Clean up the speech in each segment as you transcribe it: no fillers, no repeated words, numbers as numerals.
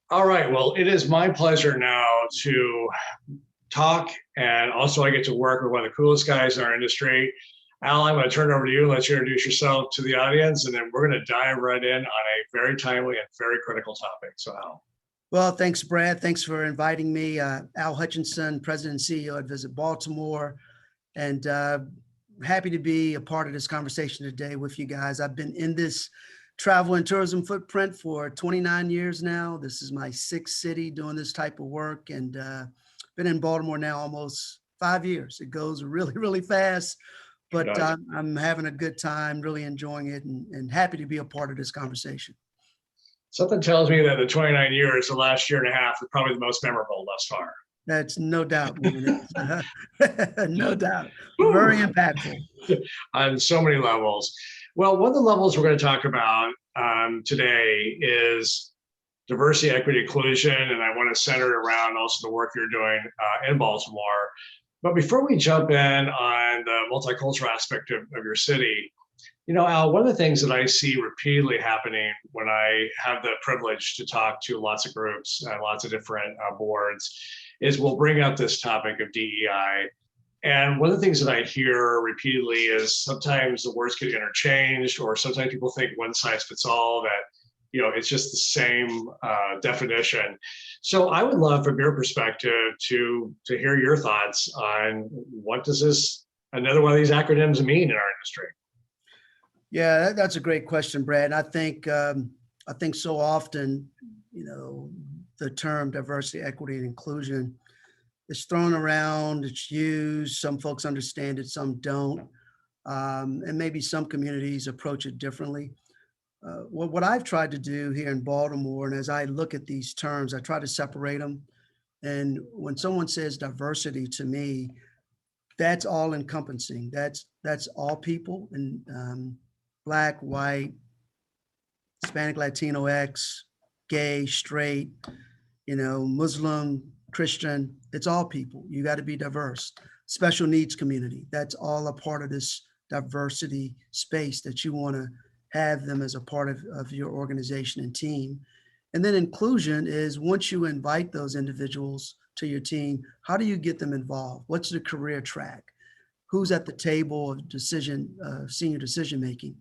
All right. Well, it is my pleasure now to talk, and also I get to work with one of the coolest guys in our industry. Al, I'm going to turn it over to you. Let you introduce yourself to the audience, and then we're going to dive right in on a very timely and very critical topic. So, Al. Well, thanks, Brad. Thanks for inviting me. Al Hutchinson, President and CEO at Visit Baltimore, and happy to be a part of this conversation today with you guys. I've been in this travel and tourism footprint for 29 years now. This is my sixth city doing this type of work, and been in Baltimore now almost 5 years. It goes really, really fast, but I'm having a good time, really enjoying it, and happy to be a part of this conversation. Something tells me that the 29 years, the last year and a half, is probably the most memorable thus far. That's no doubt, no doubt. Very impactful. On so many levels. Well, one of the levels we're going to talk about today is diversity, equity, inclusion, and I want to center it around also the work you're doing in Baltimore. But before we jump in on the multicultural aspect of your city, you know, Al, one of the things that I see repeatedly happening when I have the privilege to talk to lots of groups and lots of different boards is we'll bring up this topic of DEI. And one of the things that I hear repeatedly is sometimes the words get interchanged, or sometimes people think one size fits all, that, you know, it's just the same definition. So I would love, from your perspective, to hear your thoughts on what does this, another one of these acronyms, mean in our industry? Yeah, that's a great question, Brad. I think so often, you know, the term diversity, equity, and inclusion is thrown around. It's used. Some folks understand it, some don't, and maybe some communities approach it differently. What I've tried to do here in Baltimore, and as I look at these terms, I try to separate them. And when someone says diversity to me, that's all encompassing. That's all people, and Black, white, Hispanic, Latino, X, gay, straight, you know, Muslim, Christian, it's all people. You got to be diverse. Special needs community, that's all a part of this diversity space that you want to have them as a part of your organization and team. And then inclusion is, once you invite those individuals to your team, how do you get them involved? What's the career track? Who's at the table of senior decision making?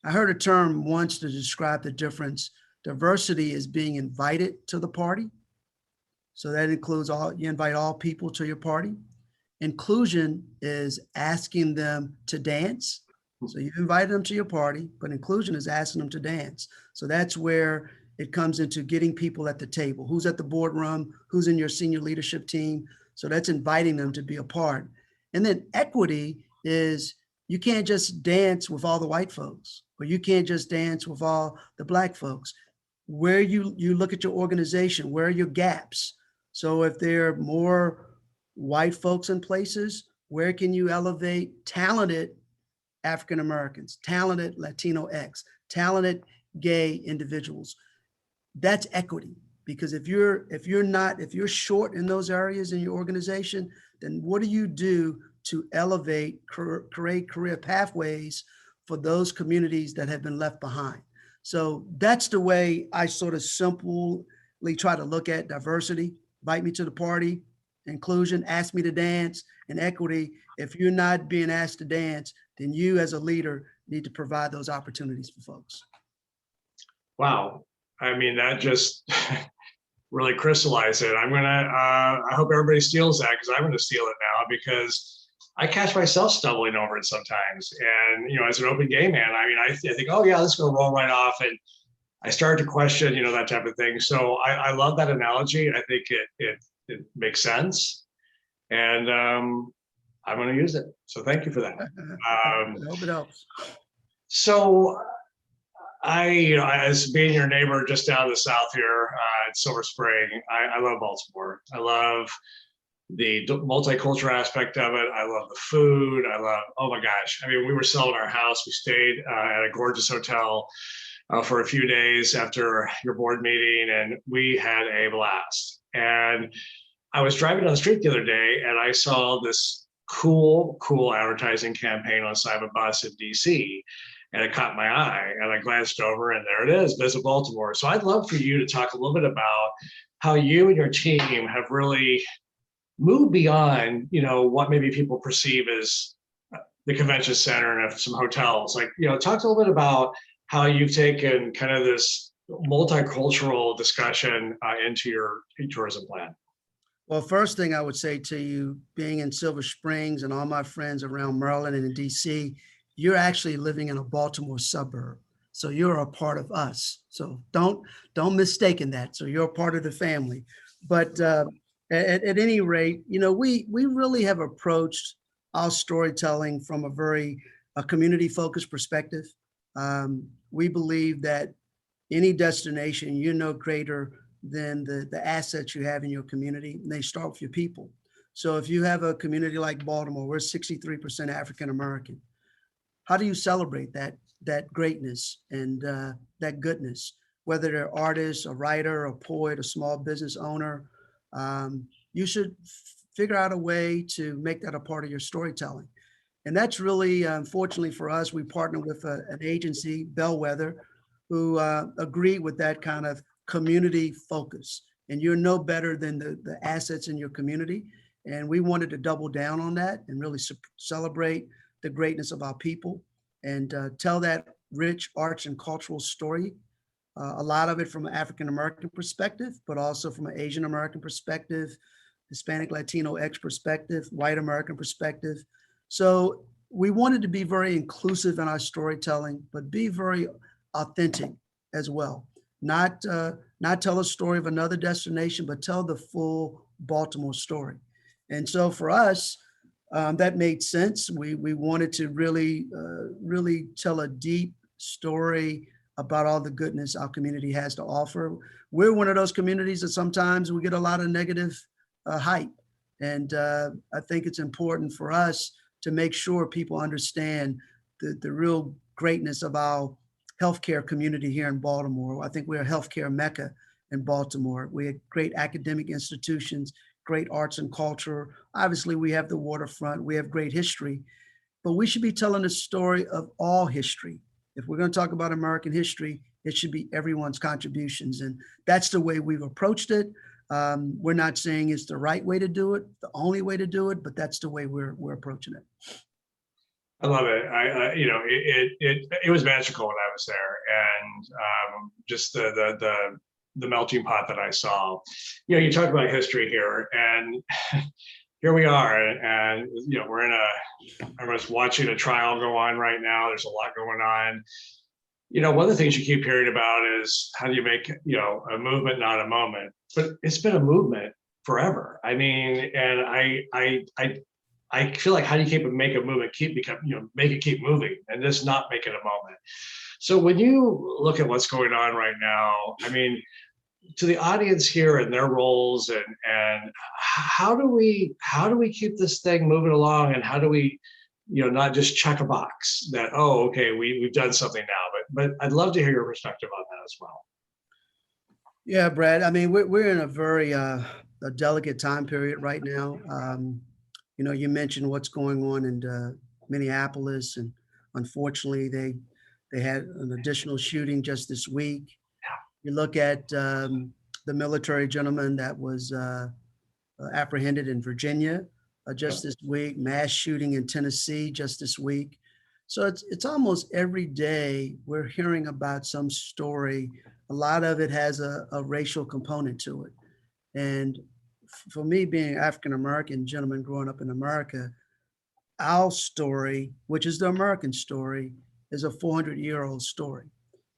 I heard a term once to describe the difference. Diversity is being invited to the party. So that includes you invite all people to your party. Inclusion is asking them to dance. So you've invited them to your party, but inclusion is asking them to dance. So that's where it comes into getting people at the table. Who's at the boardroom? Who's in your senior leadership team? So that's inviting them to be a part. And then equity is, you can't just dance with all the white folks, or you can't just dance with all the Black folks. Where you look at your organization, where are your gaps? So if there are more white folks in places, where can you elevate talented African Americans, talented Latino X, talented gay individuals? That's equity. Because if you're short in those areas in your organization, then what do you do to elevate, create career pathways for those communities that have been left behind? So that's the way I sort of simply try to look at diversity. Invite me to the party. Inclusion, ask me to dance. And equity, if you're not being asked to dance, then you as a leader need to provide those opportunities for folks. Wow. I mean, that just really crystallized it. I hope everybody steals that, because I'm gonna steal it now, because I catch myself stumbling over it sometimes. And, you know, as an open gay man, I mean, I think, oh yeah, this is gonna roll right off. And I start to question, you know, that type of thing. So I love that analogy. I think it makes sense. And I'm gonna use it. So thank you for that. I hope it helps. So you know, as being your neighbor just down the south here at Silver Spring, I love Baltimore. I love the multicultural aspect of it. I love the food. I love, oh my gosh. I mean, we were selling our house. We stayed at a gorgeous hotel for a few days after your board meeting, and we had a blast. And I was driving down the street the other day, and I saw this cool advertising campaign on the side of a bus in DC. and it caught my eye, and I glanced over, and there it is, Visit Baltimore. So I'd love for you to talk a little bit about how you and your team have really moved beyond, what maybe people perceive as the convention center and some hotels. Like, talk a little bit about how you've taken kind of this multicultural discussion into your tourism plan. Well, first thing I would say to you, being in Silver Springs and all my friends around Maryland and in DC, you're actually living in a Baltimore suburb. So you're a part of us. So don't mistake in that. So you're a part of the family. But at any rate, we really have approached our storytelling from a community focused perspective. We believe that any destination, greater than the assets you have in your community, and they start with your people. So if you have a community like Baltimore, we're 63% African American. How do you celebrate that greatness and that goodness? Whether they're artists, a writer, a poet, a small business owner, you should figure out a way to make that a part of your storytelling. And that's really, unfortunately for us, we partner with an agency, Bellwether, who agreed with that kind of community focus. And you're no better than the assets in your community. And we wanted to double down on that and really celebrate the greatness of our people and tell that rich arts and cultural story. A lot of it from an African American perspective, but also from an Asian American perspective, Hispanic, Latino X perspective, white American perspective. So we wanted to be very inclusive in our storytelling, but be very authentic as well. Not tell a story of another destination, but tell the full Baltimore story. And so for us, that made sense. We wanted to really tell a deep story about all the goodness our community has to offer. We're one of those communities that sometimes we get a lot of negative hype. And I think it's important for us to make sure people understand the real greatness of our healthcare community here in Baltimore. I think we're a healthcare mecca in Baltimore. We have great academic institutions, great arts and culture. Obviously, we have the waterfront, we have great history, but we should be telling the story of all history. If we're going to talk about American history, it should be everyone's contributions. And that's the way we've approached it. We're not saying it's the right way to do it, the only way to do it, but that's the way we're approaching it. I love it. It was magical when I was there, and just the melting pot that I saw. You talk about history here, and here we are, and we're almost watching a trial go on right now. There's a lot going on. One of the things you keep hearing about is how do you make a movement, not a moment. But it's been a movement forever. I mean, and I feel like how do you make a movement make it keep moving and just not make it a moment. So when you look at what's going on right now, I mean, to the audience here and their roles and how do we keep this thing moving along, and how do we not just check a box that, oh, okay, we've done something now, but I'd love to hear your perspective on that as well. Yeah, Brad. I mean, we're in a very a delicate time period right now. You mentioned what's going on in Minneapolis, and unfortunately, they had an additional shooting just this week. You look at the military gentleman that was apprehended in Virginia just this week, mass shooting in Tennessee just this week. So it's almost every day we're hearing about some story. A lot of it has a racial component to it. And for me, being African American gentleman growing up in America, our story, which is the American story, is a 400-year-old story.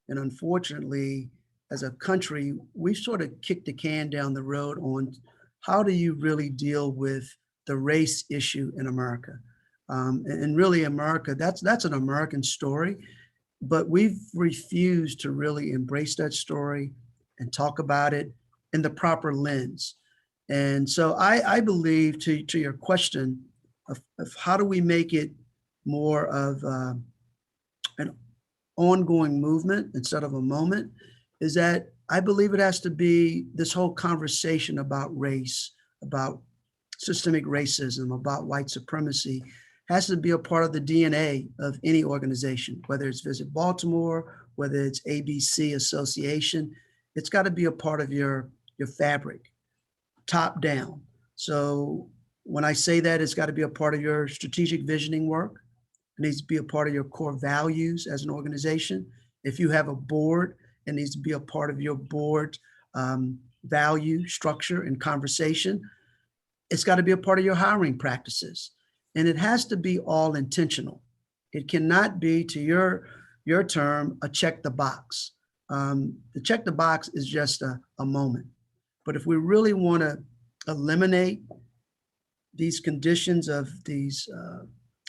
And unfortunately, as a country, we've sort of kicked the can down the road on how do you really deal with the race issue in America. And really America, that's an American story, but we've refused to really embrace that story and talk about it in the proper lens. And so I believe to your question of how do we make it more of an ongoing movement instead of a moment, is that I believe it has to be this whole conversation about race, about systemic racism, about white supremacy, has to be a part of the DNA of any organization, whether it's Visit Baltimore, whether it's ABC Association. It's got to be a part of your fabric, top down. So when I say that, it's got to be a part of your strategic visioning work. It needs to be a part of your core values as an organization. If you have a board, it needs to be a part of your board value, structure, and conversation. It's got to be a part of your hiring practices. And it has to be all intentional. It cannot be, to your term, a check the box. The check the box is just a moment. But if we really want to eliminate these conditions of these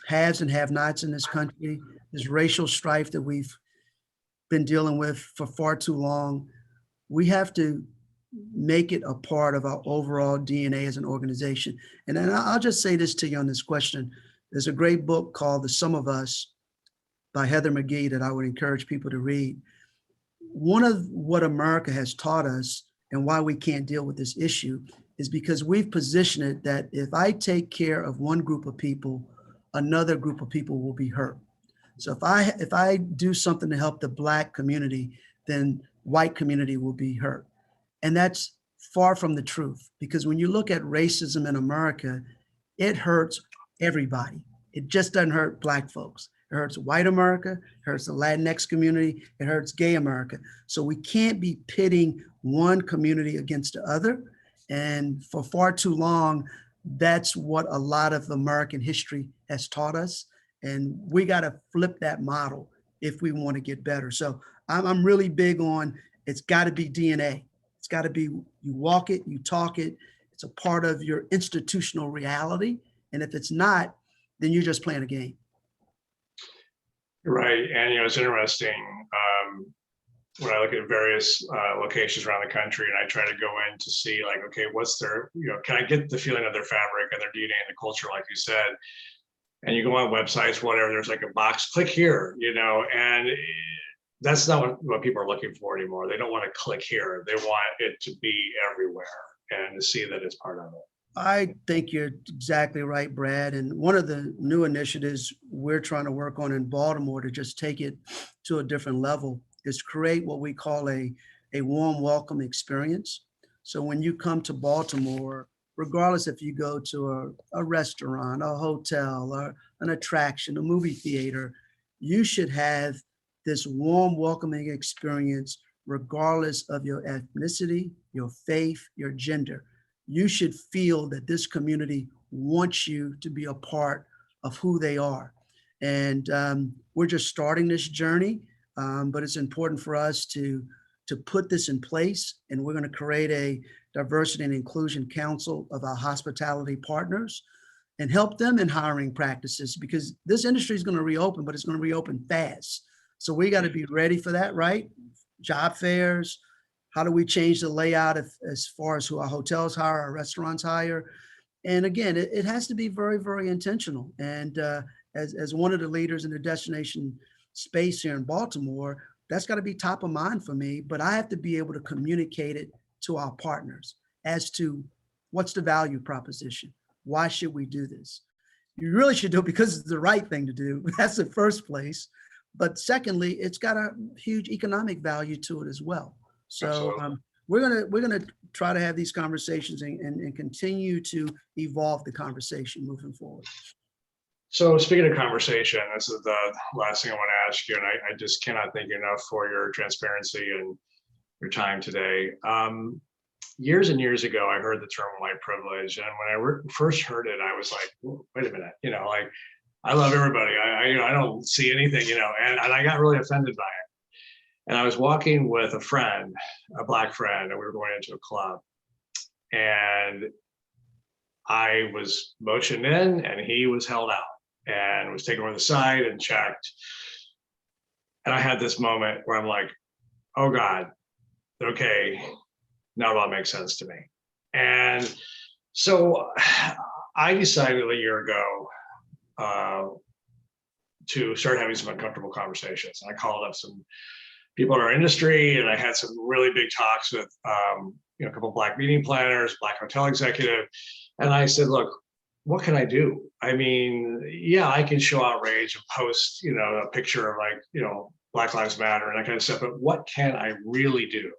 haves and have-nots in this country, this racial strife that we've been dealing with for far too long, we have to make it a part of our overall DNA as an organization. And then I'll just say this to you on this question. There's a great book called The Sum of Us by Heather McGhee that I would encourage people to read. One of what America has taught us and why we can't deal with this issue is because we've positioned it that if I take care of one group of people, another group of people will be hurt. So if I do something to help the Black community, then white community will be hurt. And that's far from the truth, because when you look at racism in America, it hurts everybody. It just doesn't hurt Black folks. It hurts white America, it hurts the Latinx community, it hurts gay America. So we can't be pitting one community against the other. And for far too long, that's what a lot of American history has taught us. And we got to flip that model if we want to get better. So I'm really big on, it's got to be DNA. It's got to be, you walk it, you talk it. It's a part of your institutional reality. And if it's not, then you're just playing a game. Right. And, it's interesting when I look at various locations around the country and I try to go in to see like, okay, what's their, can I get the feeling of their fabric and their DNA and the culture, like you said, and you go on websites, whatever, there's like a box, click here, and that's not what people are looking for anymore. They don't want to click here. They want it to be everywhere and to see that it's part of it. I think you're exactly right, Brad. And one of the new initiatives we're trying to work on in Baltimore to just take it to a different level is create what we call a warm welcome experience. So when you come to Baltimore, regardless if you go to a restaurant, a hotel, or an attraction, a movie theater, you should have this warm welcoming experience regardless of your ethnicity, your faith, your gender. You should feel that this community wants you to be a part of who they are. And we're just starting this journey, but it's important for us to put this in place. And we're going to create a diversity and inclusion council of our hospitality partners and help them in hiring practices, because this industry is going to reopen, but it's going to reopen fast. So we got to be ready for that, right? Job fairs. How do we change the layout as far as who our hotels hire, our restaurants hire? And again, it has to be very, very intentional. And as one of the leaders in the destination space here in Baltimore, that's got to be top of mind for me. But I have to be able to communicate it to our partners as to what's the value proposition? Why should we do this? You really should do it because it's the right thing to do. That's the first place. But secondly, it's got a huge economic value to it as well. So we're gonna try to have these conversations and continue to evolve the conversation moving forward. So speaking of conversation, this is the last thing I want to ask you, and I just cannot thank you enough for your transparency and your time today. Years and years ago, I heard the term white privilege, and when I first heard it, I was like, wait a minute, like I love everybody. I don't see anything, and I got really offended by it. And I was walking with a friend, a Black friend, and we were going into a club. And I was motioned in and he was held out and was taken over the side and checked. And I had this moment where I'm like, oh God, okay, now it all makes sense to me. And so I decided a year ago to start having some uncomfortable conversations. And I called up some people in our industry, and I had some really big talks with a couple of Black meeting planners, Black hotel executive. And I said, look, what can I do? I mean, yeah, I can show outrage and post, a picture of like, Black Lives Matter and that kind of stuff, but what can I really do?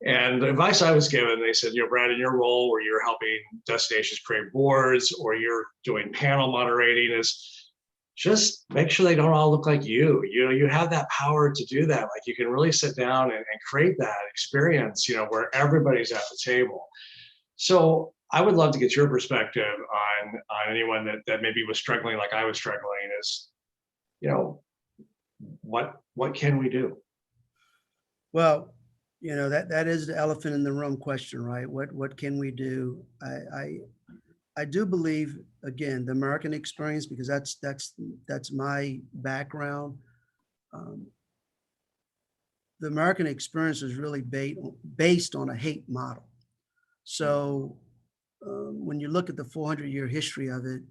And the advice I was given, they said, Brad, in your role where you're helping destinations create boards or you're doing panel moderating, is just make sure they don't all look like you. You have that power to do that. Like you can really sit down and create that experience, where everybody's at the table. So I would love to get your perspective on anyone that maybe was struggling like I was struggling. Is, what can we do? Well, that is the elephant in the room question, right? What can we do? I do believe, again, the American experience, because that's my background. The American experience is really based on a hate model. So when you look at the 400-year history of it,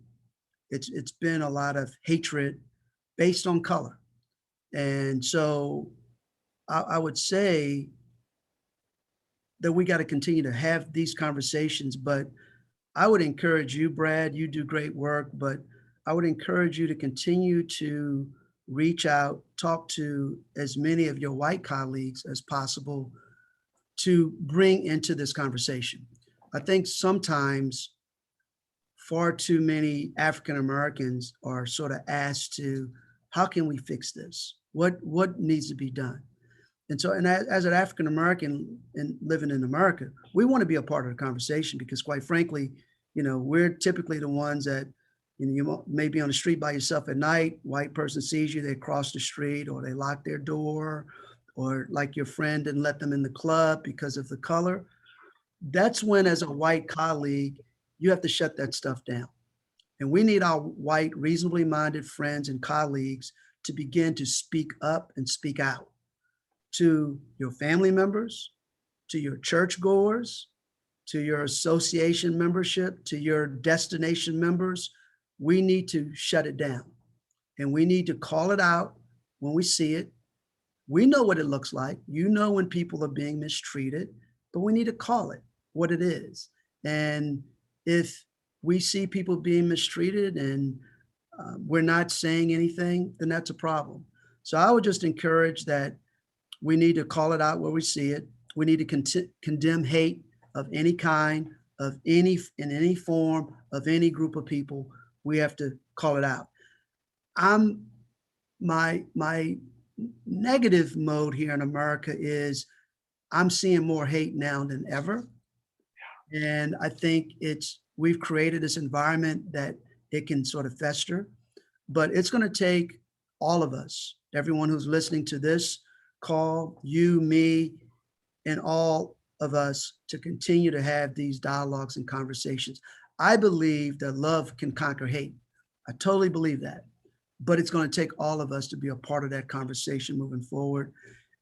it's been a lot of hatred based on color. And so I would say that we got to continue to have these conversations, but I would encourage you, Brad, you do great work, but I would encourage you to continue to reach out, talk to as many of your white colleagues as possible to bring into this conversation. I think sometimes far too many African Americans are sort of asked to, how can we fix this? What needs to be done? And so, and as an African American and living in America, we want to be a part of the conversation because, quite frankly, we're typically the ones that, you may be on the street by yourself at night, white person sees you, they cross the street or they lock their door, or like your friend didn't let them in the club because of the color. That's when, as a white colleague, you have to shut that stuff down. And we need our white, reasonably minded friends and colleagues to begin to speak up and speak out to your family members, to your churchgoers, to your association membership, to your destination members. We need to shut it down and we need to call it out when we see it. We know what it looks like. When people are being mistreated, but we need to call it what it is. And if we see people being mistreated and we're not saying anything, then that's a problem. So I would just encourage that we need to call it out where we see it. We need to condemn hate of any kind, in any form, of any group of people. We have to call it out. My negative mode here in America is I'm seeing more hate now than ever. And I think we've created this environment that it can sort of fester, but it's going to take all of us, everyone who's listening to this call, you, me, and all of us to continue to have these dialogues and conversations. I believe that love can conquer hate. I totally believe that, but it's going to take all of us to be a part of that conversation moving forward.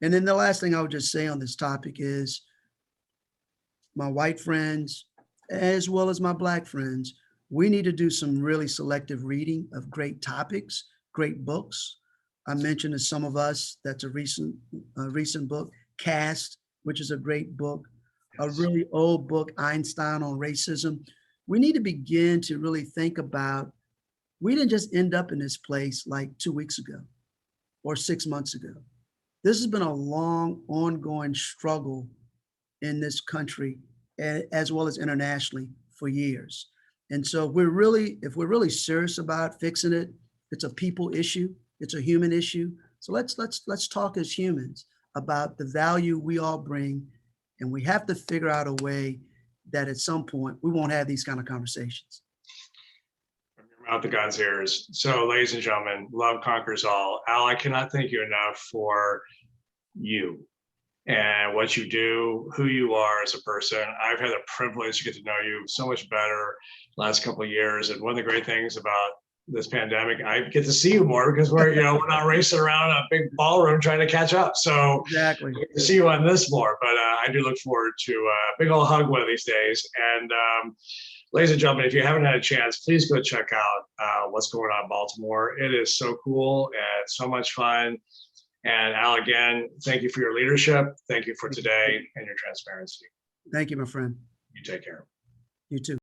And then the last thing I would just say on this topic is my white friends, as well as my Black friends, we need to do some really selective reading of great topics, great books. I mentioned to some of us, that's a recent book, Cast, which is a great book, a really old book, Einstein on Racism. We need to begin to really think about, we didn't just end up in this place like 2 weeks ago or 6 months ago. This has been a long, ongoing struggle in this country, as well as internationally, for years. And so if we're really serious about fixing it, it's a people issue, it's a human issue. So let's talk as humans about the value we all bring, and we have to figure out a way that at some point we won't have these kind of conversations. From your mouth to God's ears. So, ladies and gentlemen, love conquers all. Al, I cannot thank you enough for you and what you do, who you are as a person. I've had the privilege to get to know you so much better last couple of years. And one of the great things about this pandemic, I get to see you more because we're not racing around a big ballroom trying to catch up. So exactly, I get to see you on this more, but I do look forward to a big old hug one of these days. And ladies and gentlemen, if you haven't had a chance, please go check out what's going on in Baltimore. It is so cool and so much fun. And Al, again, thank you for your leadership. Thank you for today and your transparency. Thank you, my friend. You take care. You too.